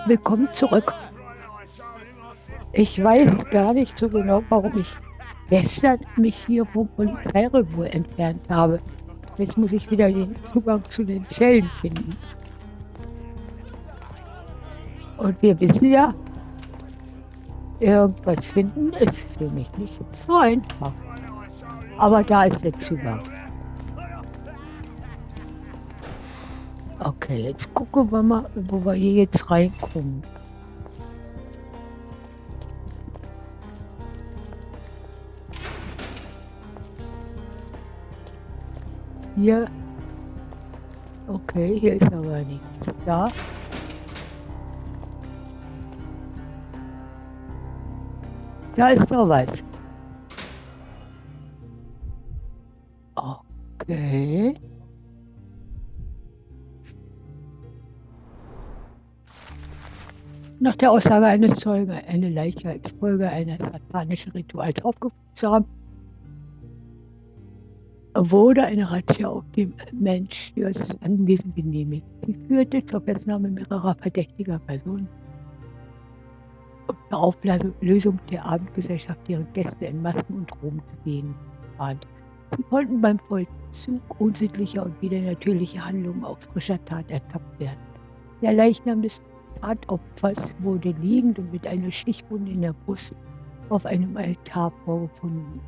Willkommen zurück. Ich weiß gar nicht so genau, warum ich gestern mich hier vom Polizeirevier entfernt habe. Jetzt muss ich wieder den Zugang zu den Zellen finden. Und wir wissen ja, irgendwas finden ist für mich nicht so einfach. Aber da ist der Zugang. Okay, jetzt gucken wir mal, wo wir hier jetzt reinkommen. Hier, okay, hier ist aber nichts. Da ist noch was. Okay. Nach der Aussage eines Zeugen, eine Leiche als Folge eines satanischen Rituals aufgefunden zu haben, wurde eine Razzia auf dem Menschs Anwesen genehmigt. Sie führte zur Festnahme mehrerer verdächtiger Personen und zur Auflösung der Abendgesellschaft, deren Gäste in Masken und Drogen zugegen waren. Sie konnten beim Vollzug unsittlicher und widernatürlicher Handlungen auf frischer Tat ertappt werden. Der Leichnam des Tatopfers wurde liegend und mit einer Stichwunde in der Brust auf einem Altar vorgefunden.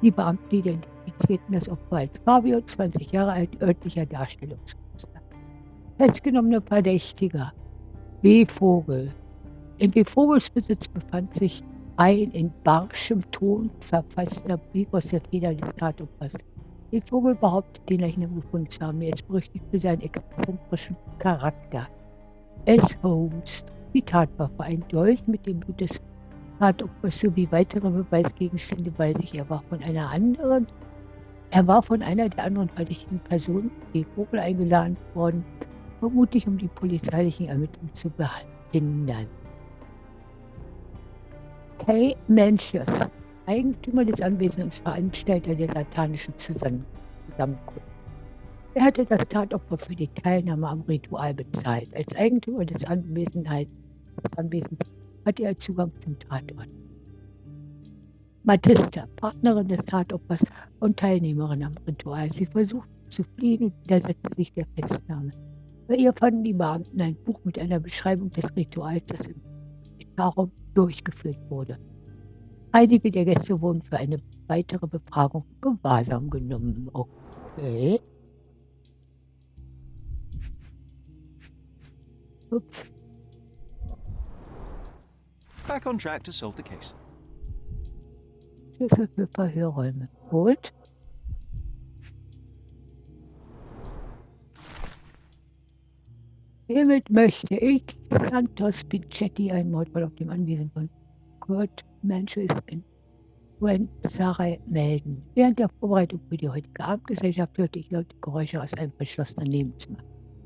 Die Beamten identifizierten das Opfer als Fabio, 20 Jahre alt, örtlicher Darstellungskünstler. Festgenommener Verdächtiger W. Vogel. In W. Vogels Besitz befand sich ein in barschem Ton verfasster Brief aus der Feder des Tatopfers. W. Vogel behauptet, den Leichnam gefunden zu haben. Er ist berüchtigt für seinen exzentrischen Charakter. S. Holmes. Die Tatwaffe, ein Dolch mit dem Blut des Tatopfers sowie weitere Beweisgegenstände bei sich. Er war von einer der anderen verdächtigen Personen, die Vogel, eingeladen worden, vermutlich um die polizeilichen Ermittlungen zu behindern. K. Mencius, Eigentümer des Anwesens, Veranstalter der satanischen Zusammenkunft. Er hatte das Tatopfer für die Teilnahme am Ritual bezahlt. Als Eigentümer des Anwesens hatte er Zugang zum Tatort. Matista, Partnerin des Tatopfers und Teilnehmerin am Ritual. Sie versuchte zu fliehen und widersetzte sich der Festnahme. Bei ihr fanden die Beamten ein Buch mit einer Beschreibung des Rituals, das im Altarraum durchgeführt wurde. Einige der Gäste wurden für eine weitere Befragung in Gewahrsam genommen. Okay. Ups. Back on track to solve the case. Schlüssel für Verhörräume. Gut. Hiermit möchte ich Santos Pinchetti einen Mordfall auf dem Anwesen von Kurt Mencius in Sarai melden. Während der Vorbereitung für die heutige Abendgesellschaft hörte ich laute Geräusche aus einem verschlossenen Nebenzimmer.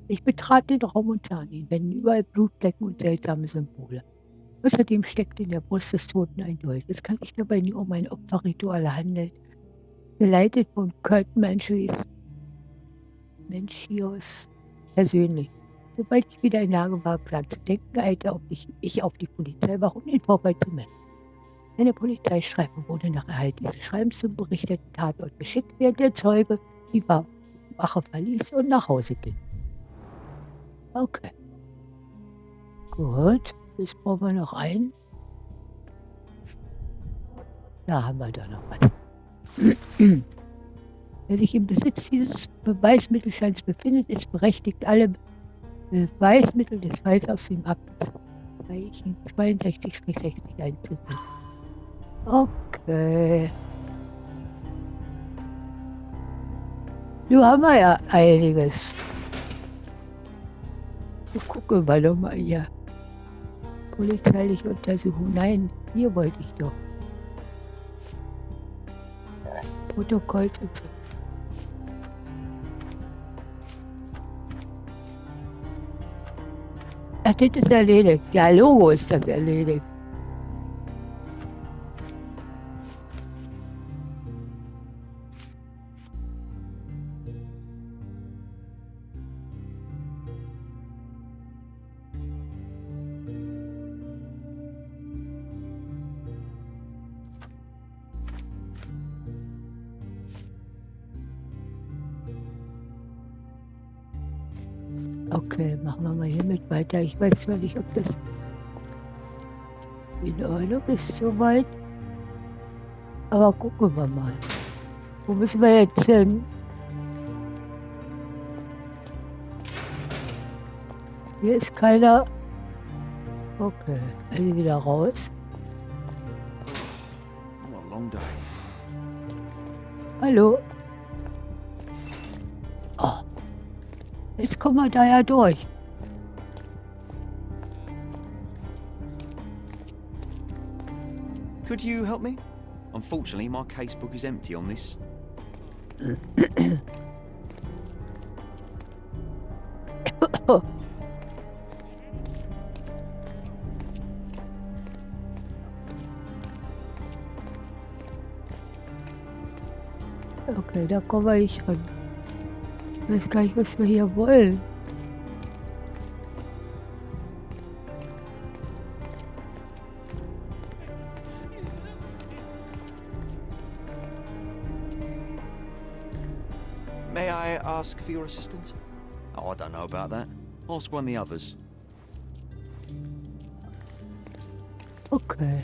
Ich betrat den Raum und sah an den Wänden überall Blutflecken und seltsame Symbole. Außerdem steckte in der Brust des Toten ein Dolch. Es kann sich dabei nur um ein Opferritual handeln, geleitet von Kurt Mencius persönlich. Sobald ich wieder in der Lage war, klar zu denken, eilte ich auf die Polizeiwache, um den Vorfall zu melden. Eine Polizeistreife wurde nach Erhalt dieses Schreibens zum berichteten Tatort geschickt, während der Zeuge die Wache verließ und nach Hause ging. Okay, gut. Jetzt brauchen wir noch einen. Da haben wir da noch was. Wer sich im Besitz dieses Beweismittelscheins befindet, ist berechtigt, alle Beweismittel des Falls aus dem Aktenzeichen 62/60 einzusehen. Okay. Nun haben wir ja einiges. Ich gucke mal nochmal hier. Polizeiliche Untersuchung. Nein, hier wollte ich doch. Protokoll und so. Ach, das ist erledigt. Ja, Logo ist das erledigt. Okay, machen wir mal hiermit weiter. Ich weiß zwar nicht, ob das in Ordnung ist soweit, aber gucken wir mal. Wo müssen wir jetzt hin? Hier ist keiner. Okay, also wieder raus. What a long day. Hallo. Oh, jetzt kommen wir da ja durch. Could you help me? Unfortunately, my casebook is empty on this. Okay, da kommen wir nicht ran. Ich weiß gar nicht, was wir hier wollen. May I ask for your assistance? Oh, I don't know about that. Ask one of the others. Okay.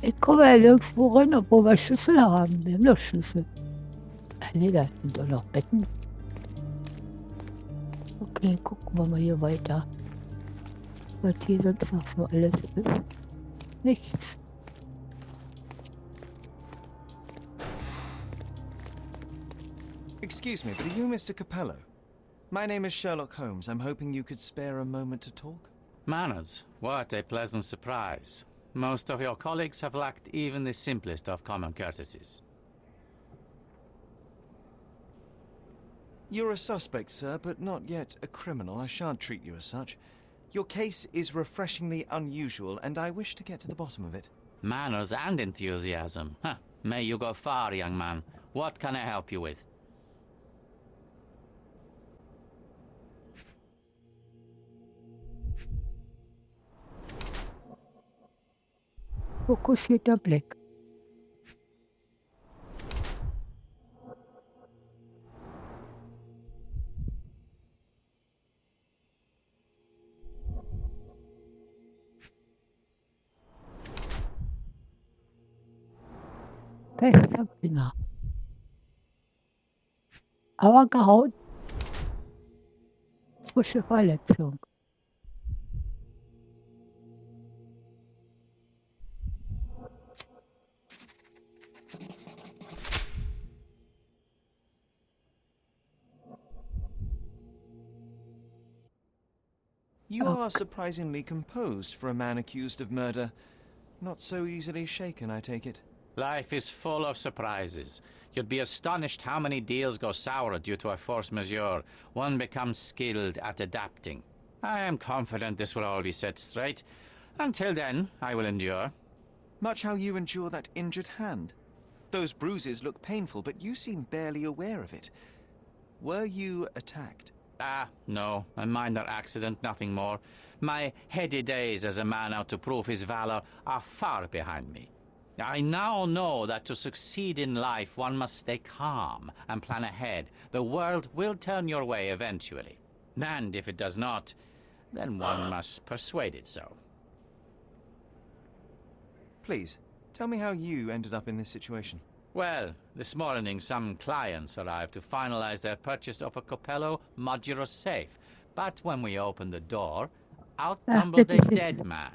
Ich komme ja nirgendwo ran, obwohl wir Schlüssel haben. Wir haben doch Schlüssel. Ach nee, da sind doch noch Betten. Okay, gucken wir mal hier weiter. Was hier sonst noch so alles ist. Nichts. Excuse me, but are you Mr. Capello? My name is Sherlock Holmes. I'm hoping you could spare a moment to talk. Manners, what a pleasant surprise. Most of your colleagues have lacked even the simplest of common courtesies. You're a suspect, sir, but not yet a criminal. I shan't treat you as such. Your case is refreshingly unusual, and I wish to get to the bottom of it. Manners and enthusiasm. Huh. May you go far, young man. What can I help you with? Fokussierter Blick. Fester Finger. Aber gehauen. Frische Verletzung. You are surprisingly composed for a man accused of murder. Not so easily shaken, I take it. Life is full of surprises. You'd be astonished how many deals go sour due to a force majeure. One becomes skilled at adapting. I am confident this will all be set straight. Until then, I will endure. Much how you endure that injured hand. Those bruises look painful, but you seem barely aware of it. Were you attacked? Ah, no, a minor accident, nothing more. My heady days as a man out to prove his valor are far behind me. I now know that to succeed in life, one must stay calm and plan ahead. The world will turn your way eventually. And if it does not, then one must persuade it so. Please, tell me how you ended up in this situation. Well, this morning some clients arrived to finalize their purchase of a Capello modular safe. But when we opened the door, out tumbled a dead man.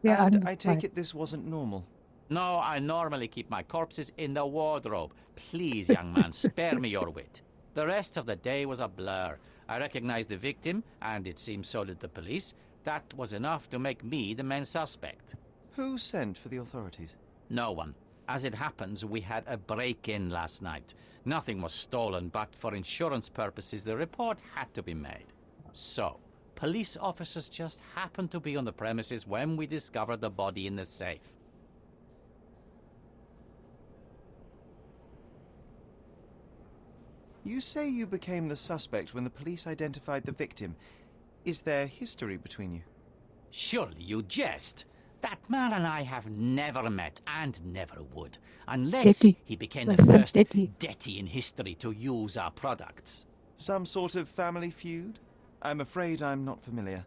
Ja, And I take it this wasn't normal. No, I normally keep my corpses in the wardrobe. Please, young man, spare me your wit. The rest of the day was a blur. I recognized the victim, and it seems so did the police. That was enough to make me the main suspect. Who sent for the authorities? No one. As it happens, we had a break-in last night. Nothing was stolen, but for insurance purposes, the report had to be made. So, police officers just happened to be on the premises when we discovered the body in the safe. You say you became the suspect when the police identified the victim. Is there history between you? Surely you jest. That man and I have never met and never would, unless Detti. he became Was the das first Detti? Detti in history to use our products. Some sort of family feud? I'm afraid I'm not familiar.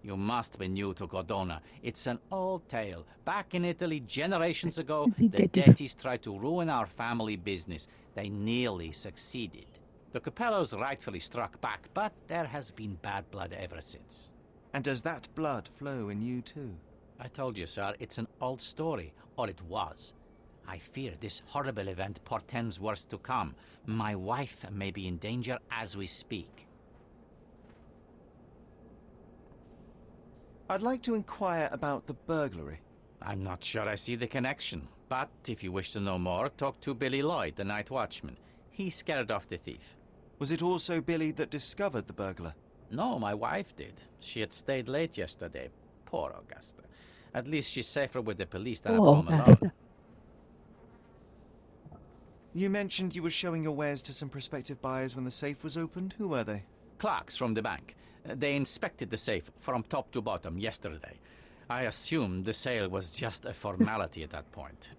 You must be new to Cordona. It's an old tale. Back in Italy, generations ago, Die the Detti. Dettis tried to ruin our family business. They nearly succeeded. The Capellos rightfully struck back, but there has been bad blood ever since. And does that blood flow in you too? I told you, sir, it's an old story, or it was. I fear this horrible event portends worse to come. My wife may be in danger as we speak. I'd like to inquire about the burglary. I'm not sure I see the connection, but if you wish to know more, talk to Billy Lloyd, the night watchman. He scared off the thief. Was it also Billy that discovered the burglar? No, my wife did. She had stayed late yesterday. Poor Augusta. At least she's safer with the police than at Oh, home alone. Augusta. You mentioned you were showing your wares to some prospective buyers when the safe was opened. Who were they? Clerks from the bank. They inspected the safe from top to bottom yesterday. I assumed the sale was just a formality at that point.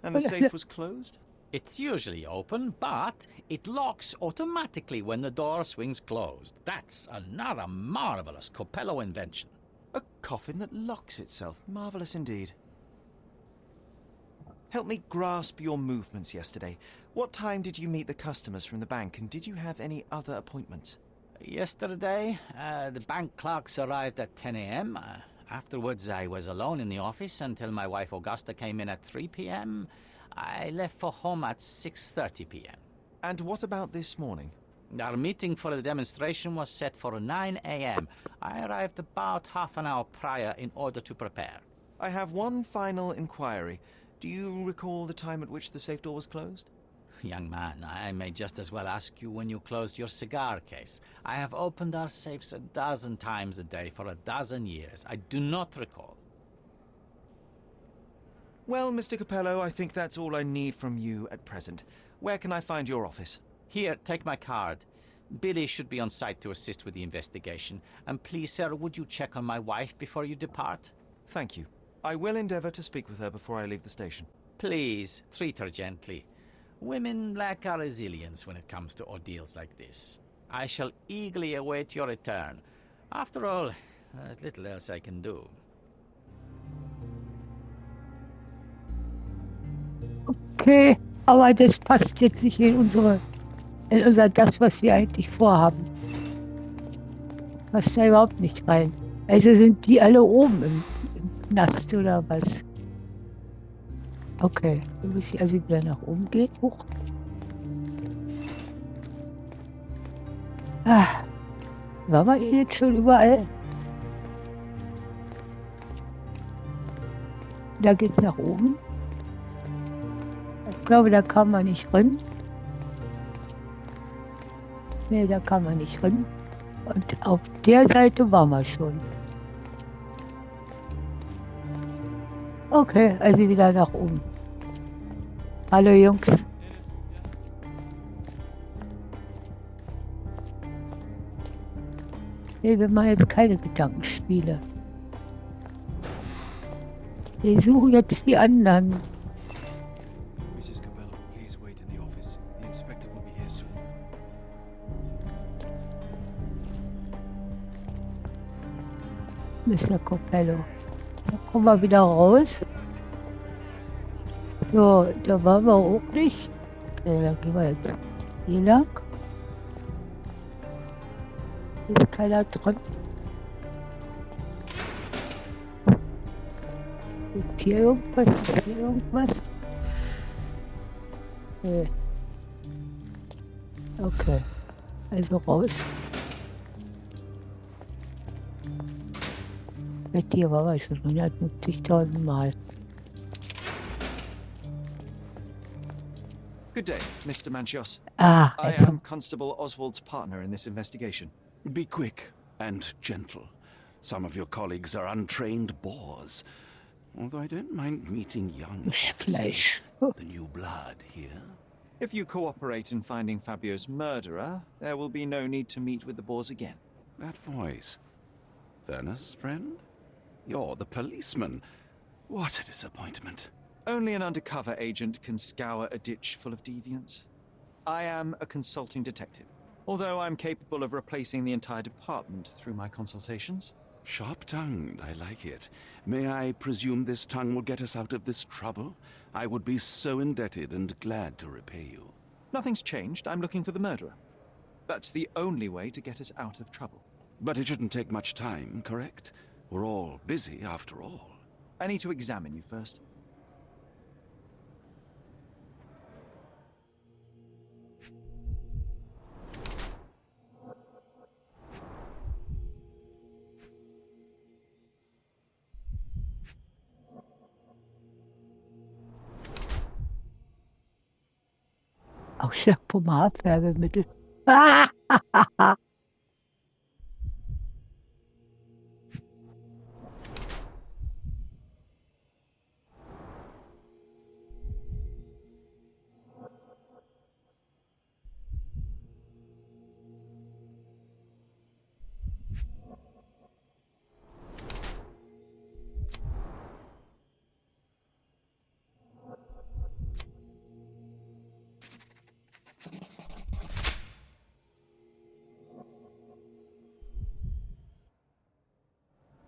And the safe was closed? It's usually open, but it locks automatically when the door swings closed. That's another marvelous Capello invention. A coffin that locks itself. Marvelous indeed. Help me grasp your movements yesterday. What time did you meet the customers from the bank, and did you have any other appointments? Yesterday, the bank clerks arrived at 10 a.m. Afterwards, I was alone in the office until my wife Augusta came in at 3 p.m. I left for home at 6:30 p.m. And what about this morning? Our meeting for the demonstration was set for 9 a.m. I arrived about half an hour prior in order to prepare. I have one final inquiry. Do you recall the time at which the safe door was closed? Young man, I may just as well ask you when you closed your cigar case. I have opened our safes 12 times a day for 12 years. I do not recall. Well, Mr. Capello, I think that's all I need from you at present. Where can I find your office? Here, take my card. Billy should be on site to assist with the investigation. And please, sir, would you check on my wife before you depart? Thank you. I will endeavor to speak with her before I leave the station. Please, treat her gently. Women lack our resilience when it comes to ordeals like this. I shall eagerly await your return. After all, there's little else I can do. Okay, aber das passt jetzt nicht in unser das, was wir eigentlich vorhaben. Passt da überhaupt nicht rein. Also sind die alle oben im Knast oder was? Okay, dann muss ich also wieder nach oben gehen. Hoch. Waren wir hier jetzt schon überall? Da geht's nach oben. Ich glaube, da kann man nicht rein. Ne, da kann man nicht rein. Und auf der Seite waren wir schon. Okay, also wieder nach oben. Hallo Jungs. Ne, wir machen jetzt keine Gedankenspiele. Wir suchen jetzt die anderen. Mrs. Capello, please wait in the office. The inspector will be here soon. Mr. Capello. Da kommen wir wieder raus. So, da waren wir auch nicht. Okay, dann gehen wir jetzt hier lang. Hier ist keiner dran. Ist hier irgendwas? Ist hier irgendwas? Nee. Okay. Also raus. Mit dir war ich schon 150.000 Mal. Good day, Mr. Manchios. Ah, I also, am Constable Oswald's partner in this investigation. Be quick and gentle. Some of your colleagues are untrained boors. Although I don't mind meeting young officers. Fleisch. Oh, The new blood here. If you cooperate in finding Fabio's murderer, there will be no need to meet with the Boers again. That voice. Werner's friend? You're the policeman. What a disappointment. Only an undercover agent can scour a ditch full of deviants. I am a consulting detective, although I'm capable of replacing the entire department through my consultations. Sharp-tongued, I like it. May I presume this tongue will get us out of this trouble? I would be so indebted and glad to repay you. Nothing's changed. I'm looking for the murderer. That's the only way to get us out of trouble. But it shouldn't take much time, correct? We're all busy, after all. I need to examine you first. Ausschlag Pomadfärbemittel. Ah!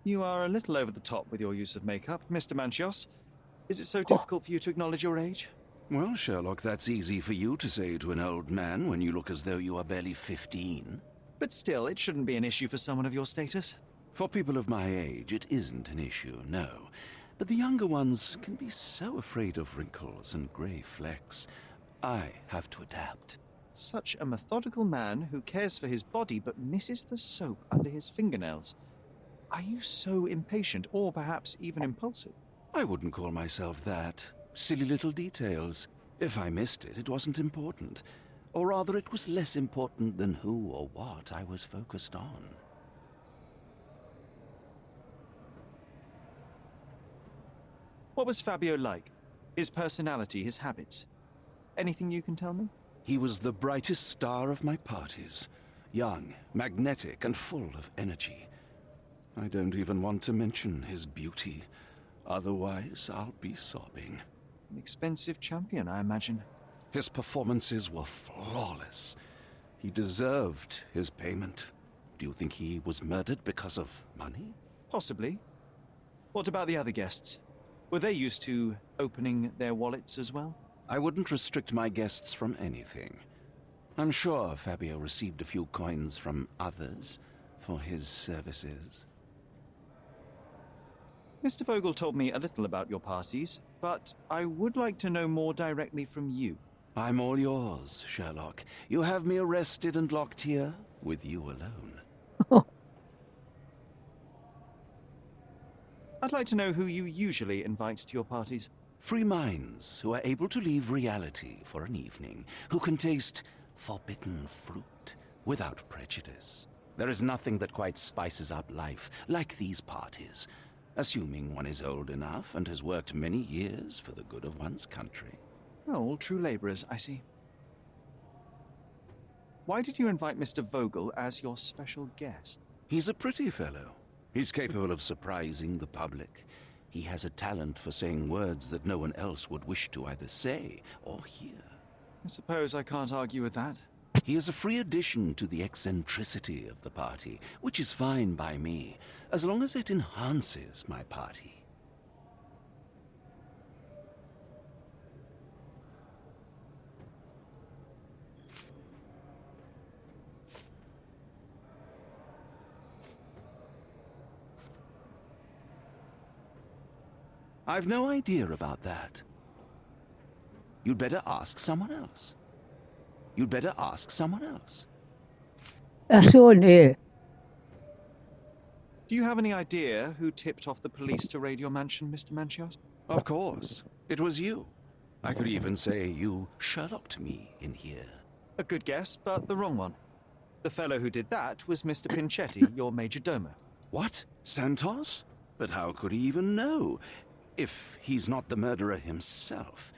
You are a little over the top with your use of makeup, Mr. Manchios. Is it so difficult for you to acknowledge your age? Well, Sherlock, that's easy for you to say to an old man when you look as though you are barely 15. But still, it shouldn't be an issue for someone of your status. For people of my age, it isn't an issue, no. But the younger ones can be so afraid of wrinkles and grey flecks. I have to adapt. Such a methodical man who cares for his body but misses the soap under his fingernails. Are you so impatient, or perhaps even impulsive? I wouldn't call myself that. Silly little details. If I missed it, it wasn't important. Or rather, it was less important than who or what I was focused on. What was Fabio like? His personality, his habits? Anything you can tell me? He was the brightest star of my parties. Young, magnetic, and full of energy. I don't even want to mention his beauty. Otherwise, I'll be sobbing. An expensive champion, I imagine. His performances were flawless. He deserved his payment. Do you think he was murdered because of money? Possibly. What about the other guests? Were they used to opening their wallets as well? I wouldn't restrict my guests from anything. I'm sure Fabio received a few coins from others for his services. Mr. Vogel told me a little about your parties, but I would like to know more directly from you. I'm all yours, Sherlock. You have me arrested and locked here with you alone. I'd like to know who you usually invite to your parties. Free minds who are able to leave reality for an evening, who can taste forbidden fruit without prejudice. There is nothing that quite spices up life like these parties, assuming one is old enough and has worked many years for the good of one's country. Oh, all true laborers, I see. Why did you invite Mr. Vogel as your special guest? He's a pretty fellow. He's capable of surprising the public. He has a talent for saying words that no one else would wish to either say or hear. I suppose I can't argue with that. He is a free addition to the eccentricity of the party, which is fine by me, as long as it enhances my party. I've no idea about that. You'd better ask someone else. You'd better ask someone else. Ach so, nee. Do you have any idea who tipped off the police to raid your mansion, Mr. Manchios? Of course. It was you. I could even say you Sherlocked me in here. A good guess, but the wrong one. The fellow who did that was Mr. Pinchetti, your major domo. What? Santos? But how could he even know? If he's not the murderer himself.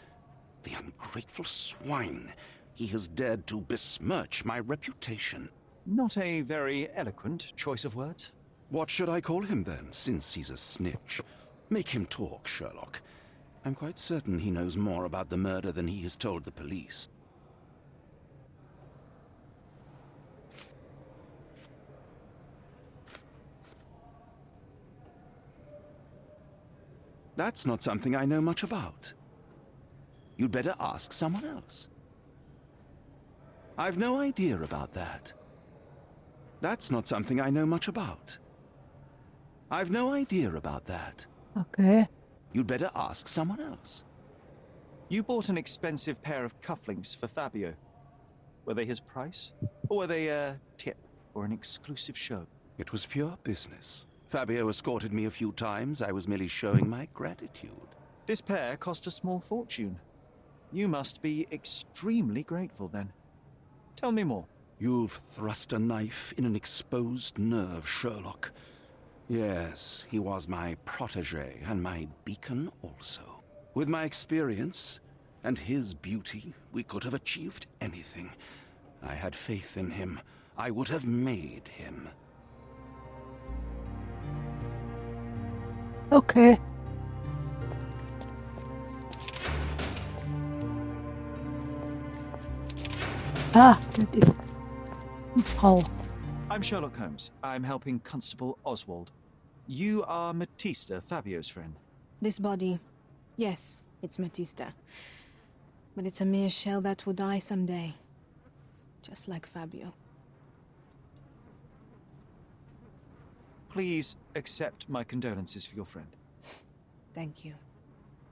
The ungrateful swine. He has dared to besmirch my reputation. Not a very eloquent choice of words. What should I call him then, since he's a snitch? Make him talk, Sherlock. I'm quite certain he knows more about the murder than he has told the police. That's not something I know much about. You'd better ask someone else. I've no idea about that. That's not something I know much about. I've no idea about that. Okay. You'd better ask someone else. You bought an expensive pair of cufflinks for Fabio. Were they his price? Or were they a tip for an exclusive show? It was pure business. Fabio escorted me a few times. I was merely showing my gratitude. This pair cost a small fortune. You must be extremely grateful then. Tell me more. You've thrust a knife in an exposed nerve, Sherlock. Yes, he was my protégé and my beacon also. With my experience and his beauty, we could have achieved anything. I had faith in him. I would have made him. Okay. Ah, das ist eine Frau. I'm Sherlock Holmes. I'm helping Constable Oswald. You are Matista, Fabio's friend. This body, yes, it's Matista. But it's a mere shell that will die someday. Just like Fabio. Please accept my condolences for your friend. Thank you.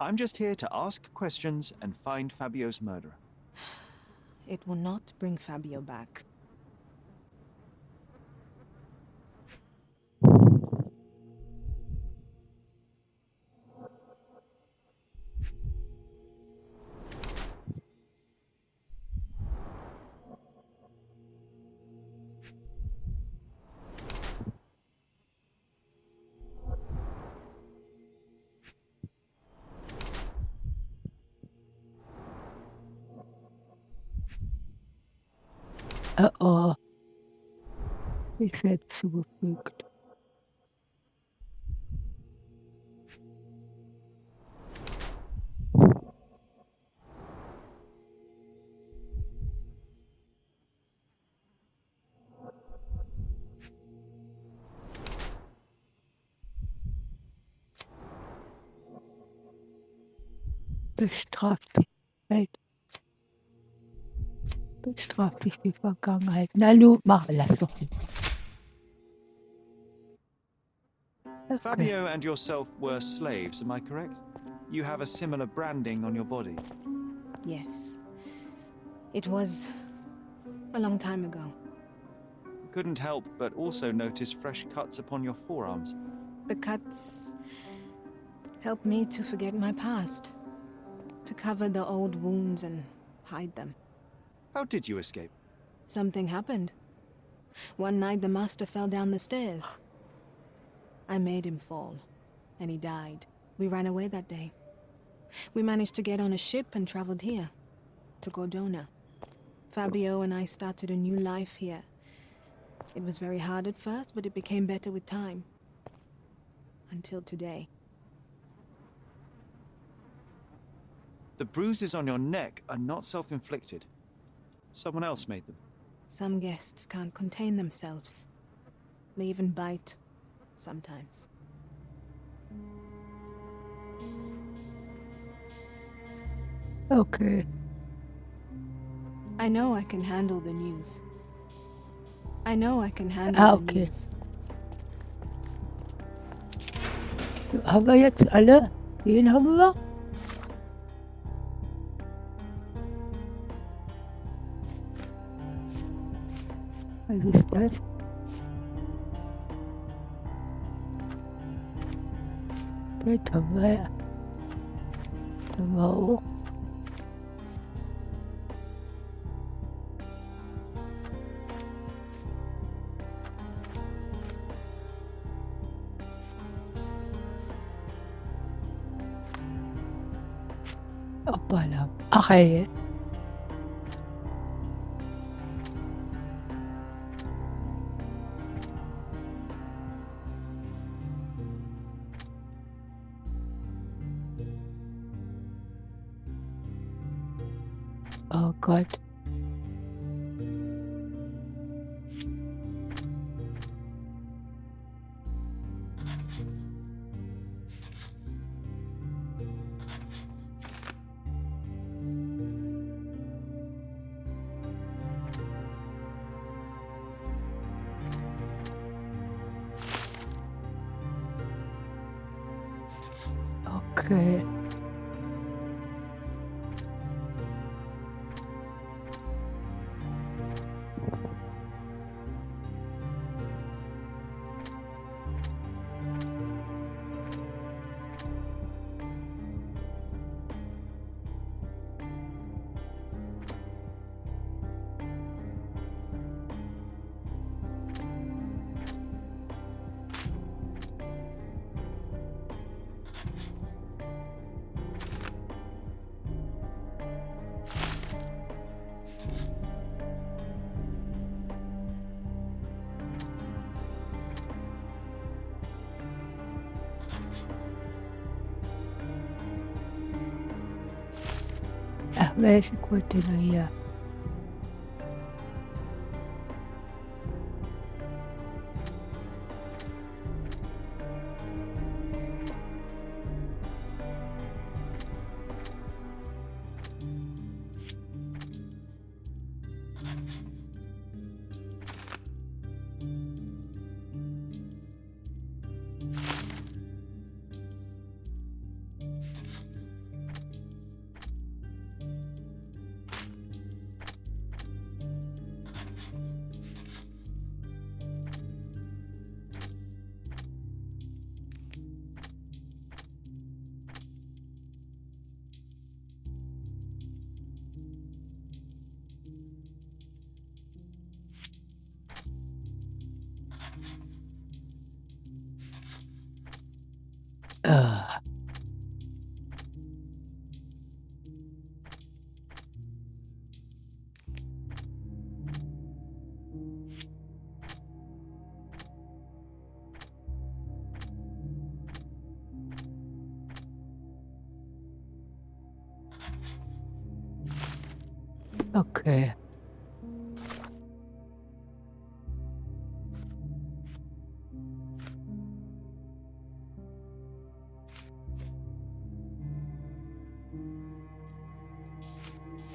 I'm just here to ask questions and find Fabio's murderer. It will not bring Fabio back. Oh. Sich selbst zugefügt. Bestraft sich Welt. Bestraft sich die Vergangenheit. Na nu, lass doch hin. Okay. Fabio and yourself were slaves, am I correct? You have a similar branding on your body. Yes. It was a long time ago. Couldn't help but also notice fresh cuts upon your forearms. The cuts helped me to forget my past. To cover the old wounds and hide them. How did you escape? Something happened. One night the master fell down the stairs. I made him fall, and he died. We ran away that day. We managed to get on a ship and traveled here, to Gordona. Fabio and I started a new life here. It was very hard at first, but it became better with time. Until today. The bruises on your neck are not self-inflicted. Someone else made them. Some guests can't contain themselves. They even bite, sometimes. Okay. I know I can handle the news. I know I can handle the Okay. news. Haben wir jetzt alle? Den haben wir? Was ist das? Das haben wir ja. Das haben wir auch. Hoppala. Ach hey. Oh Gott. Okay. Ach, welche Container hier? Ah, okay.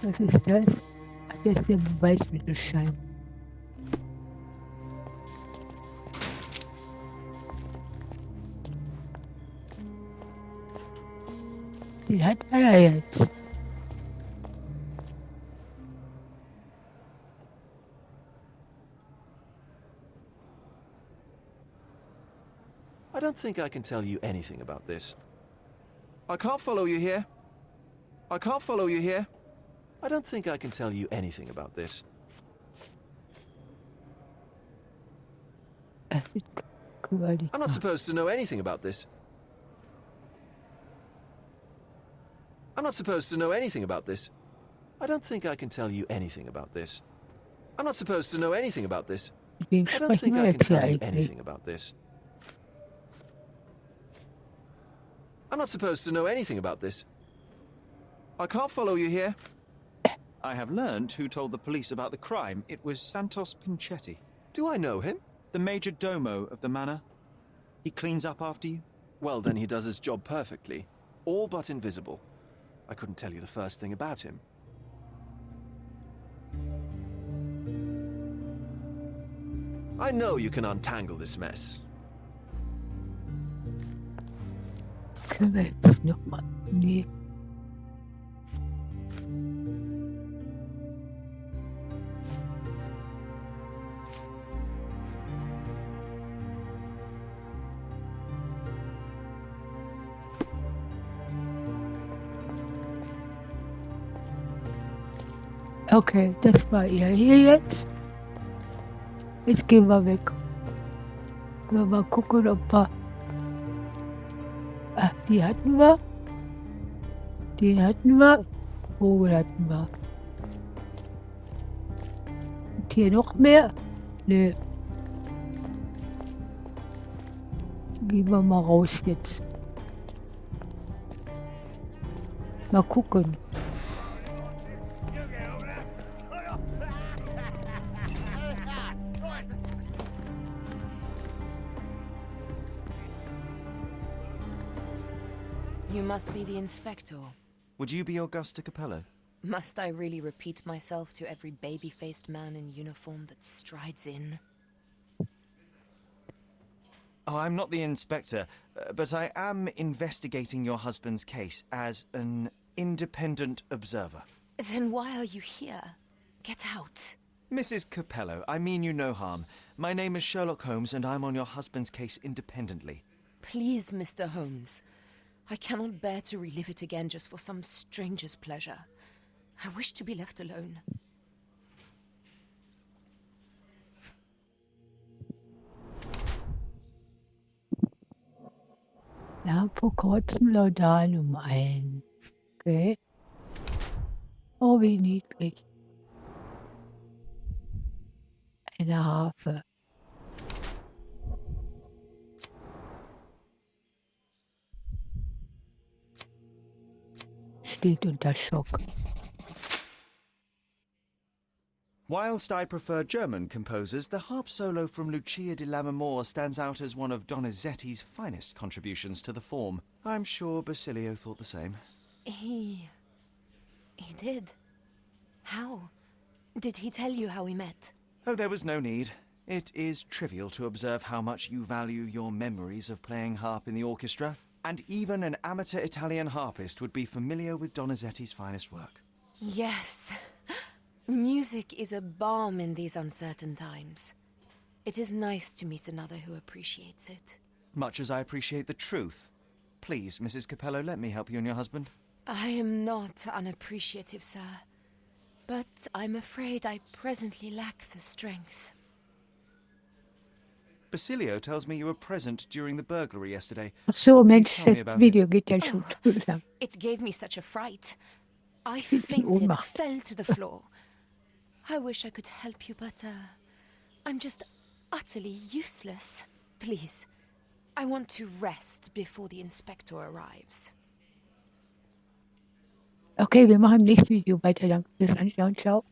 Was ist das? Ach, das ist der Beweismittelschein. Den hat er ja jetzt. I don't think I can tell you anything about this. I can't follow you here. I can't follow you here. I don't think I can tell you anything about this. Das können wir nicht I'm not machen. supposed to know anything about this. I'm not supposed to know anything about this. I don't think I can tell you anything about this. I'm not supposed to know anything about this. Mit wem I don't sprechen think wir I can jetzt hier tell you eigentlich? anything about this. I'm not supposed to know anything about this. I can't follow you here. I have learned who told the police about the crime. It was Santos Pinchetti, Do I know him? the major domo of the manor. He cleans up after you. Well, then he does his job perfectly. All but invisible. I couldn't tell you the first thing about him. I know you can untangle this mess. Können wir jetzt nochmal? Nee. Okay, das war er hier jetzt. Jetzt gehen wir weg. Mal gucken, ob wir... Ach, die hatten wir. Den hatten wir. Vogel hatten wir. Und hier noch mehr? Nee. Gehen wir mal raus jetzt. Mal gucken. You must be the inspector. Would you be Augusta Capello? Must I really repeat myself to every baby-faced man in uniform that strides in? Oh, I'm not the inspector, but I am investigating your husband's case as an independent observer. Then why are you here? Get out. Mrs. Capello, I mean you no harm. My name is Sherlock Holmes, and I'm on your husband's case independently. Please, Mr. Holmes. I cannot bear to relive it again just for some stranger's pleasure. I wish to be left alone. Ja, vor kurzem Laudanum ein. Okay. Oh, wie niedlich. Eine Harfe. Steht unter Schock. Whilst I prefer German composers, the harp solo from Lucia di Lammermoor stands out as one of Donizetti's finest contributions to the form. I'm sure Basilio thought the same. He did. How? Did he tell you how we met? Oh, there was no need. It is trivial to observe how much you value your memories of playing harp in the orchestra, and even an amateur Italian harpist would be familiar with Donizetti's finest work. Yes. Music is a balm in these uncertain times. It is nice to meet another who appreciates it. Much as I appreciate the truth. Please, Mrs. Capello, let me help you and your husband. I am not unappreciative, sir. But I'm afraid I presently lack the strength. Basilio tells me you were present during the burglary yesterday. Ach so, What can you Mensch, tell me das about Video it? geht ja schon zu lang. It gave me such a fright. I In fainted, Ohnmacht. fell to the floor. I wish I could help you, but I'm just utterly useless. Please, I want to rest before the inspector arrives. Okay, wir machen im nächsten Video weiter. Danke fürs Anschauen. Ciao.